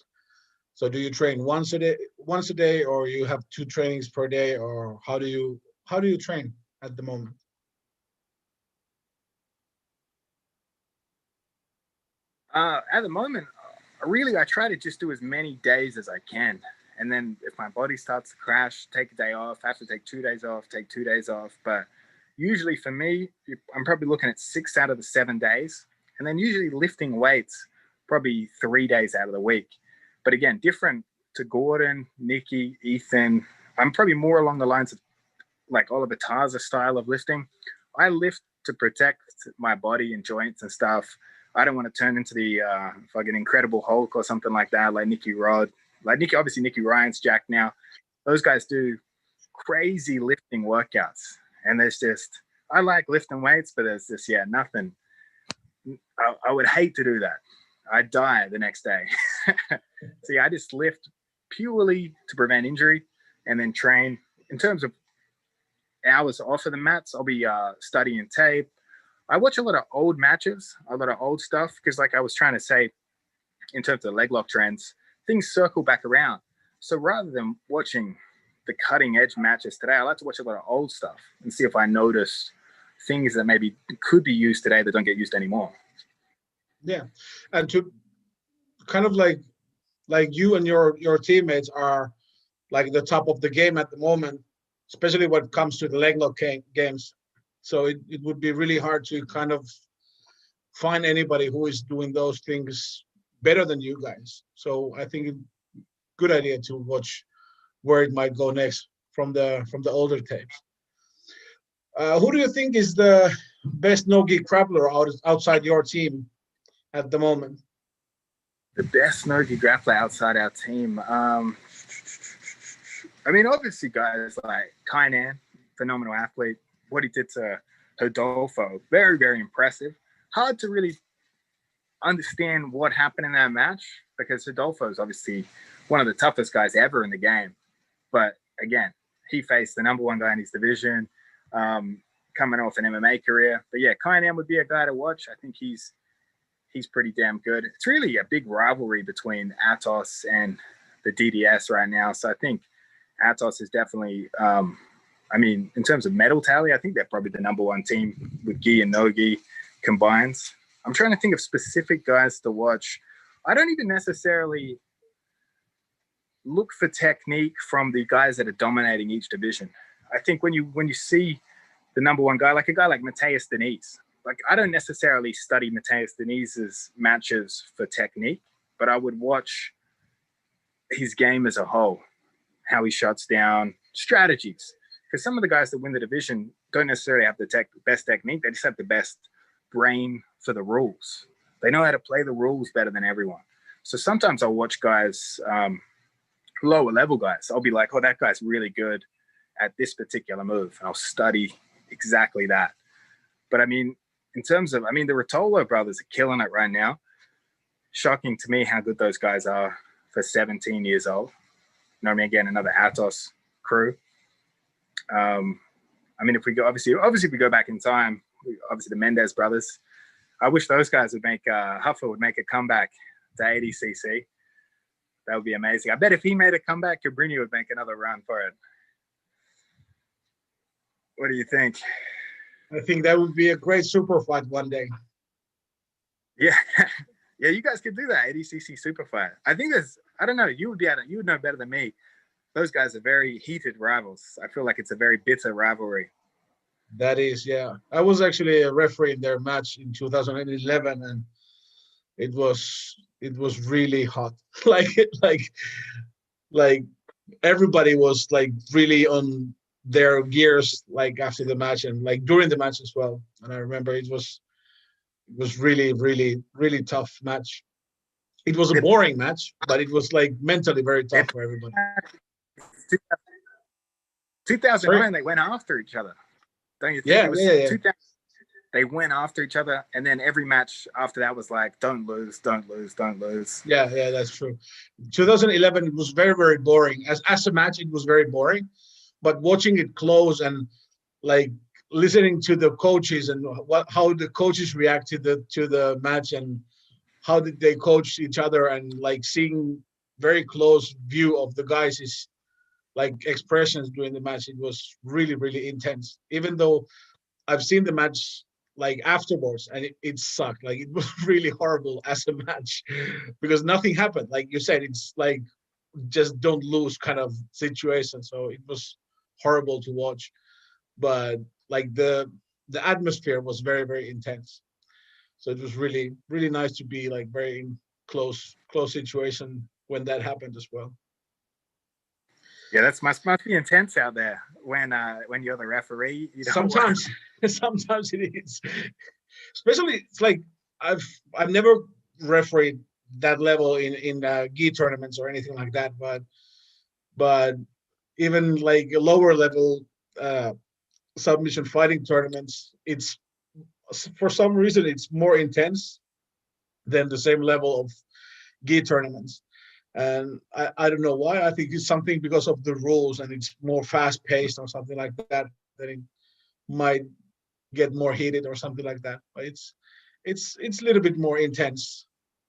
So do you train once a day, or you have 2 trainings per day, or how do you train at the moment? At the moment, I try to just do as many days as I can. And then if my body starts to crash, take a day off, have to take 2 days off, take 2 days off. But usually for me, I'm probably looking at 6 out of the 7 days. And then usually lifting weights, probably 3 days out of the week. But again, different to Gordon, Nikki, Ethan. I'm probably more along the lines of like Oliver Tarza style of lifting. I lift to protect my body and joints and stuff. I don't want to turn into the fucking Incredible Hulk or something like that, like Nicky Rod. Obviously Nicky Ryan's jacked now. Those guys do crazy lifting workouts. And I like lifting weights, but there's just, nothing. I would hate to do that. I'd die the next day. See, I just lift purely to prevent injury and then train. In terms of hours off of the mats, I'll be studying tape. I watch a lot of old matches, a lot of old stuff, because like I was trying to say, in terms of leg lock trends, things circle back around. So rather than watching the cutting edge matches today, I like to watch a lot of old stuff and see if I notice things that maybe could be used today that don't get used anymore. Yeah, and to kind of like you and your teammates are like the top of the game at the moment, especially when it comes to the leg lock games. So it would be really hard to kind of find anybody who is doing those things better than you guys. So I think good idea to watch where it might go next from the older tapes. Who do you think is the best no-gi grappler outside your team at the moment? The best no-gi grappler outside our team. I mean, obviously, guys like Kainan, phenomenal athlete. What he did to Rodolfo, very, very impressive. Hard to really understand what happened in that match because Rodolfo is obviously one of the toughest guys ever in the game. But again, he faced the #1 guy in his division, coming off an MMA career. But yeah, Kainan would be a guy to watch. I think he's pretty damn good. It's really a big rivalry between Atos and the DDS right now. So I think Atos is definitely, I mean, in terms of medal tally, I think they're probably the #1 team with gi and no gi combined. I'm trying to think of specific guys to watch. I don't even necessarily look for technique from the guys that are dominating each division. I think when you see the #1 guy, like a guy like Mateus Diniz, like I don't necessarily study Mateus Diniz's matches for technique, but I would watch his game as a whole, how he shuts down, strategies. Because some of the guys that win the division don't necessarily have the best technique. They just have the best brain for the rules. They know how to play the rules better than everyone. So sometimes I'll watch guys, lower level guys. I'll be like, oh, that guy's really good at this particular move. And I'll study exactly that. But I mean, in terms of, the Rotolo brothers are killing it right now. Shocking to me how good those guys are for 17 years old. You know what I mean? Again, another Atos crew. If we go, obviously if we go back in time, obviously the Mendez brothers, I wish those guys would Huffer would make a comeback to 80cc. That would be amazing. I bet if he made a comeback, Cabrini would make another run for it. What do you think? I think that would be a great super fight one day. Yeah. Yeah, you guys could do that, 80cc super fight. I think I don't know, you would know better than me. Those guys are very heated rivals. I feel like it's a very bitter rivalry. That is, yeah. I was actually a referee in their match in 2011, and it was really hot. like everybody was like really on their gears, like after the match and like during the match as well. And I remember it was really, really, really tough match. It was a boring match, but it was like mentally very tough for everybody. 2009, they went after each other. Don't you think? Yeah. They went after each other, and then every match after that was like, don't lose, don't lose, don't lose. Yeah, that's true. 2011, it was very, very boring. As a match, it was very boring. But watching it close and like listening to the coaches and how the coaches reacted to the match and how did they coach each other and like seeing very close view of the guys' like expressions during the match, it was really, really intense. Even though I've seen the match like afterwards and it sucked. Like it was really horrible as a match because nothing happened. Like you said, it's like just don't lose kind of situation. So it was horrible to watch. But like the atmosphere was very, very intense. So it was really, really nice to be like very in close situation when that happened as well. Yeah, that must be intense out there when you're the referee. You know, sometimes it is. Especially, it's like I've never refereed that level in gi tournaments or anything like that, but even like a lower level submission fighting tournaments, it's for some reason it's more intense than the same level of gi tournaments. And I don't know why. I think it's something because of the rules, and it's more fast paced or something like that. That it might get more heated or something like that. But it's a little bit more intense,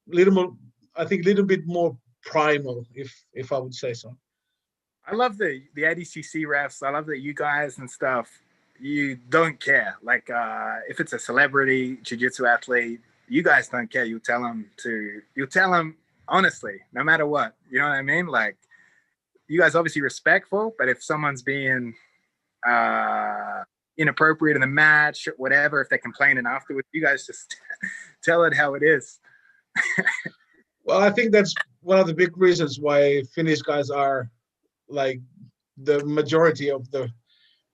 little more. I think a little bit more primal, if I would say so. I love the ADCC refs. I love that you guys and stuff, you don't care. Like if it's a celebrity jiu-jitsu athlete, you guys don't care. You tell them honestly, no matter what. You know what I mean? Like, you guys obviously respectful, but if someone's being inappropriate in the match, whatever, if they're complaining afterwards, you guys just tell it how it is. Well, I think that's one of the big reasons why Finnish guys are like the majority of the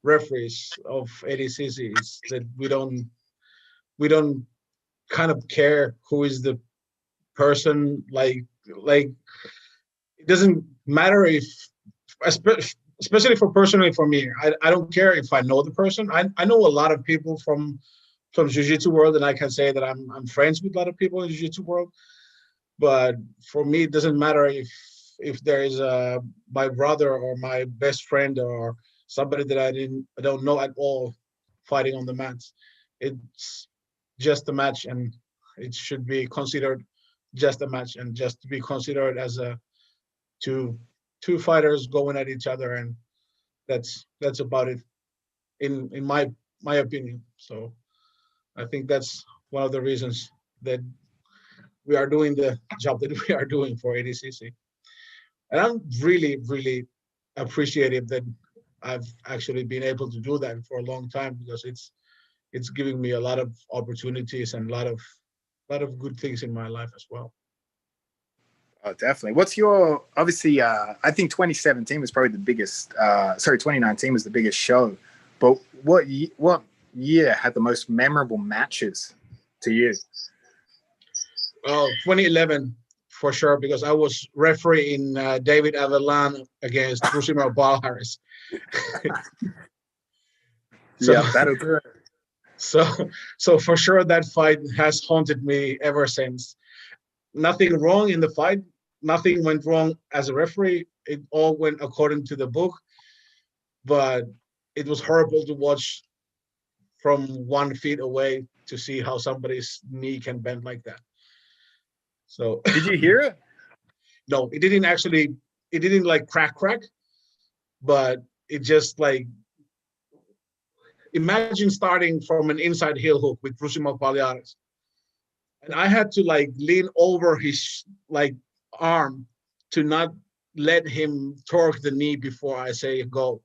referees of ADCC is that we don't kind of care who is the person. Like it doesn't matter if, especially personally for me, I don't care if I know the person. I know a lot of people from jiu-jitsu world, and I can say that I'm friends with a lot of people in the jiu-jitsu world. But for me, it doesn't matter if there is my brother or my best friend or somebody that I don't know at all fighting on the mats. It's just a match, and it should be considered just a match, and just to be considered as a two fighters going at each other, and that's about it in my opinion. So I think that's one of the reasons that we are doing the job that we are doing for ADCC. And I'm really, really appreciative that I've actually been able to do that for a long time, because it's giving me a lot of opportunities and a lot of good things in my life as well. Oh, definitely. What's your, obviously, I think 2017 was probably the biggest, 2019 was the biggest show, but what year had the most memorable matches to you? 2011 for sure, because I was refereeing David Avellan against Rusimir Balharis. Yeah, that'll do it. So for sure that fight has haunted me ever since. Nothing wrong in the fight. Nothing went wrong as a referee. It all went according to the book. But it was horrible to watch from 1 feet away to see how somebody's knee can bend like that. So did you hear it? No, it didn't actually. It didn't like crack, but it just like, imagine starting from an inside heel hook with Rusimir Balharis, and I had to like lean over his like arm to not let him torque the knee before I say go.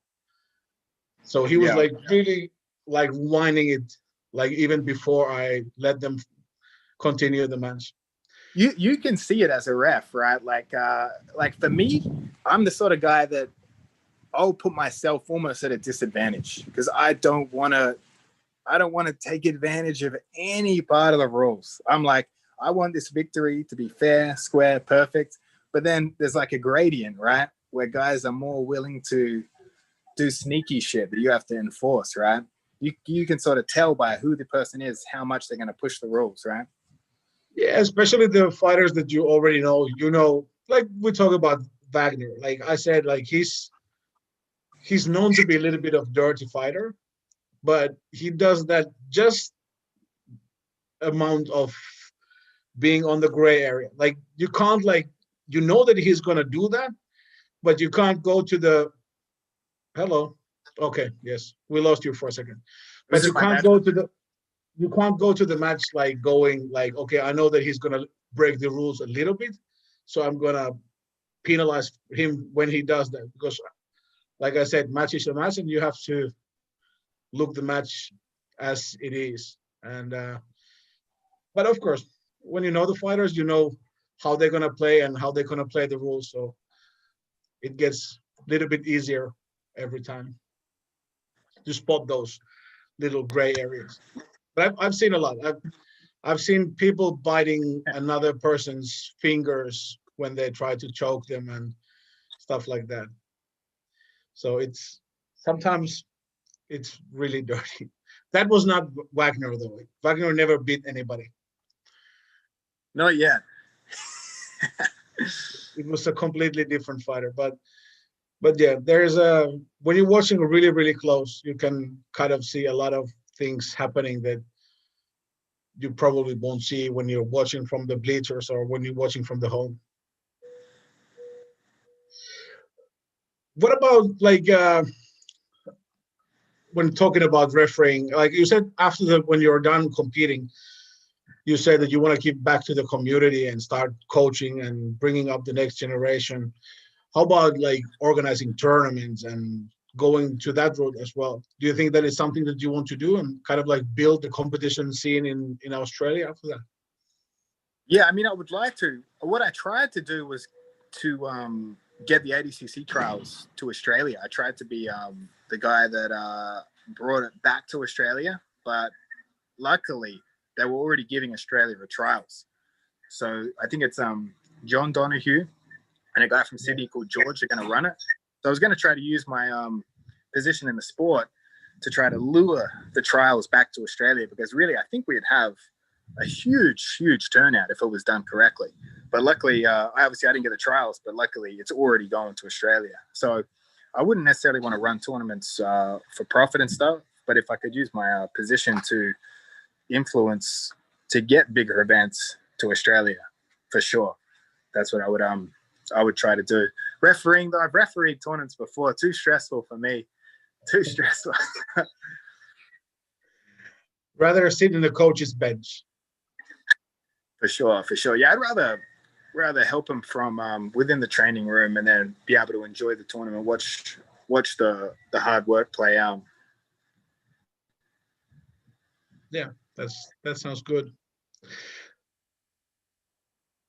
So he was like really like winding it, like even before I let them continue the match. You can see it as a ref, right? Like for me, I'm the sort of guy that I'll put myself almost at a disadvantage, because I don't want to take advantage of any part of the rules. I'm like, I want this victory to be fair, square, perfect. But then there's like a gradient, right? Where guys are more willing to do sneaky shit that you have to enforce, right? You can sort of tell by who the person is, how much they're going to push the rules, right? Yeah, especially the fighters that you already know. You know, like we talk about Wagner. Like I said, like he's known to be a little bit of dirty fighter, but he does that just amount of being on the gray area. Like you can't like, you know that he's gonna do that, but you can't go to the hello. Okay, yes, we lost you for a second. But you can't go to the match like going like, okay, I know that he's gonna break the rules a little bit, so I'm gonna penalize him when he does that, because like I said, match is a match, and you have to look the match as it is. And but of course, when you know the fighters, you know how they're gonna play and how they're gonna play the rules, so it gets a little bit easier every time to spot those little gray areas. But I've seen a lot. I've seen people biting another person's fingers when they try to choke them and stuff like that. So sometimes it's really dirty. That was not Wagner though. Wagner never beat anybody. Not yet. it was a completely different fighter. But yeah, there's a when you're watching really, really close, you can kind of see a lot of things happening that you probably won't see when you're watching from the bleachers or when you're watching from the home. What about like when talking about refereeing, like you said after when you're done competing, you said that you want to give back to the community and start coaching and bringing up the next generation. How about like organizing tournaments and going to that road as well? Do you think that is something that you want to do and kind of like build the competition scene in Australia after that? Yeah, I mean, I would like to. What I tried to do was to get the ADCC trials to Australia. I tried to be the guy that brought it back to Australia, but luckily they were already giving Australia the trials. So I think it's John Donahue and a guy from Sydney called George are going to run it. So I was going to try to use my position in the sport to try to lure the trials back to Australia, because really I think we'd have a huge, huge turnout if it was done correctly. But luckily, I didn't get the trials, but luckily it's already going to Australia. So I wouldn't necessarily want to run tournaments for profit and stuff, but if I could use my position to influence to get bigger events to Australia, for sure. That's what I would try to do. Refereeing, though, I've refereed tournaments before. Too stressful for me. Too stressful. Rather sit in the coach's bench. For sure. Yeah, I'd rather help him from within the training room and then be able to enjoy the tournament, watch the hard work play out. Yeah, that sounds good.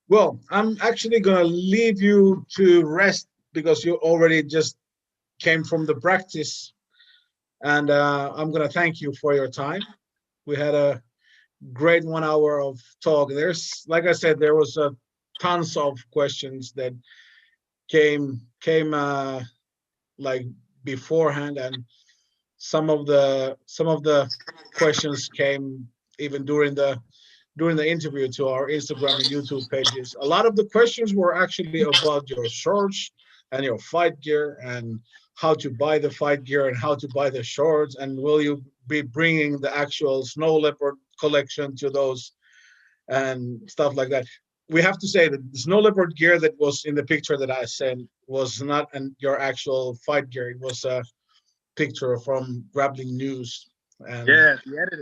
Well, I'm actually gonna leave you to rest because you already just came from the practice, and I'm gonna thank you for your time. We had a great 1 hour of talk. There's, like I said, there was tons of questions that came like beforehand, and some of the questions came even during the interview to our Instagram and YouTube pages. A lot of the questions were actually about your shorts and your fight gear and how to buy the fight gear and how to buy the shorts, and will you be bringing the actual snow leopard collection to those and stuff like that. We have to say that the snow leopard gear that was in the picture that I sent was not your actual fight gear. It was a picture from Grappling News. And yeah,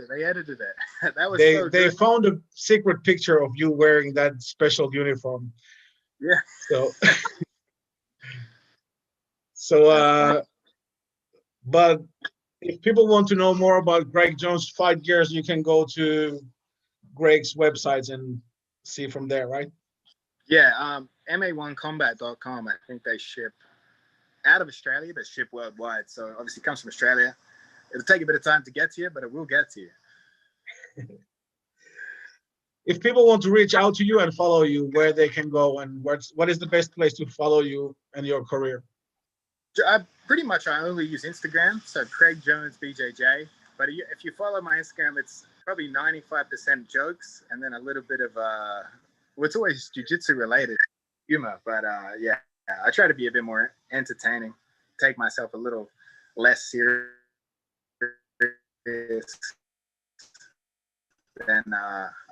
they edited it. That was they found a secret picture of you wearing that special uniform. Yeah. So but if people want to know more about Greg Jones fight gears, you can go to Greg's websites and see from there, right? Yeah, ma1combat.com. I think they ship out of Australia, but ship worldwide. So obviously it comes from Australia. It'll take a bit of time to get to you, but it will get to you. If people want to reach out to you and follow you, where they can go, and what is the best place to follow you and your career? I only use Instagram, so Craig Jones BJJ. But if you follow my Instagram, it's probably 95% jokes and then a little bit of it's always jiu-jitsu related humor. But yeah, I try to be a bit more entertaining, take myself a little less serious than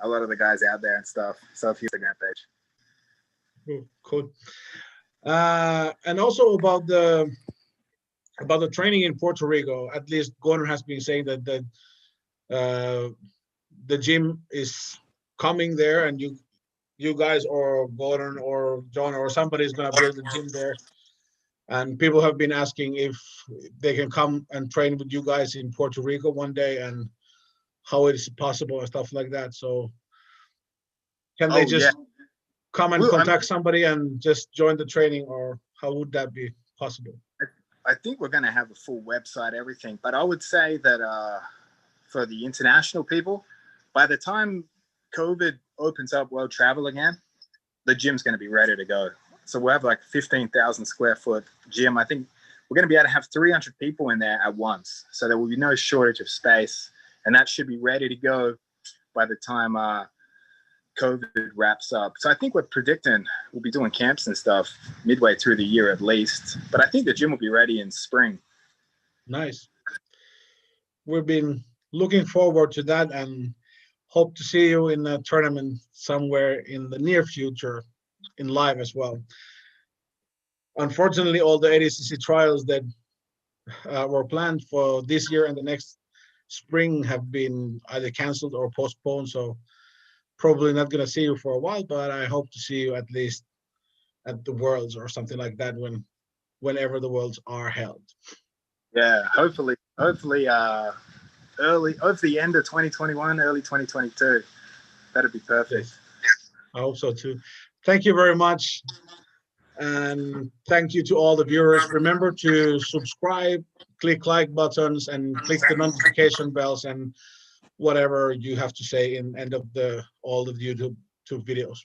a lot of the guys out there and stuff. So if you Instagram page. Cool. And also about the training in Puerto Rico, at least Gordon has been saying that the gym is coming there, and you guys or Gordon or John or somebody is going to build a gym there. And people have been asking if they can come and train with you guys in Puerto Rico one day and how it is possible and stuff like that. So can they just come and contact somebody and just join the training, or how would that be possible? I think we're going to have a full website, everything. But I would say that for the international people, by the time COVID opens up world travel again, the gym's going to be ready to go. So we'll have like 15,000 square foot gym. I think we're going to be able to have 300 people in there at once. So there will be no shortage of space. And that should be ready to go by the time COVID wraps up. So I think we're predicting we'll be doing camps and stuff midway through the year at least. But I think the gym will be ready in spring. Nice. We've been looking forward to that and hope to see you in a tournament somewhere in the near future in live as well. Unfortunately, all the ADCC trials that were planned for this year and the next spring have been either canceled or postponed. So probably not going to see you for a while, but I hope to see you at least at the Worlds or something like that whenever the Worlds are held. Yeah, hopefully early of the end of 2021, early 2022. That'd be perfect. Yes. I hope so too. Thank you very much. And thank you to all the viewers. Remember to subscribe, click like buttons, and click the notification bells and whatever you have to say in end of all of the YouTube videos.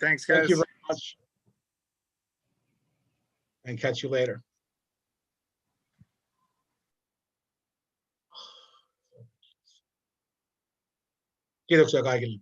Thanks, guys. Thank you very much. And catch you later. Kiitoksia kaikille.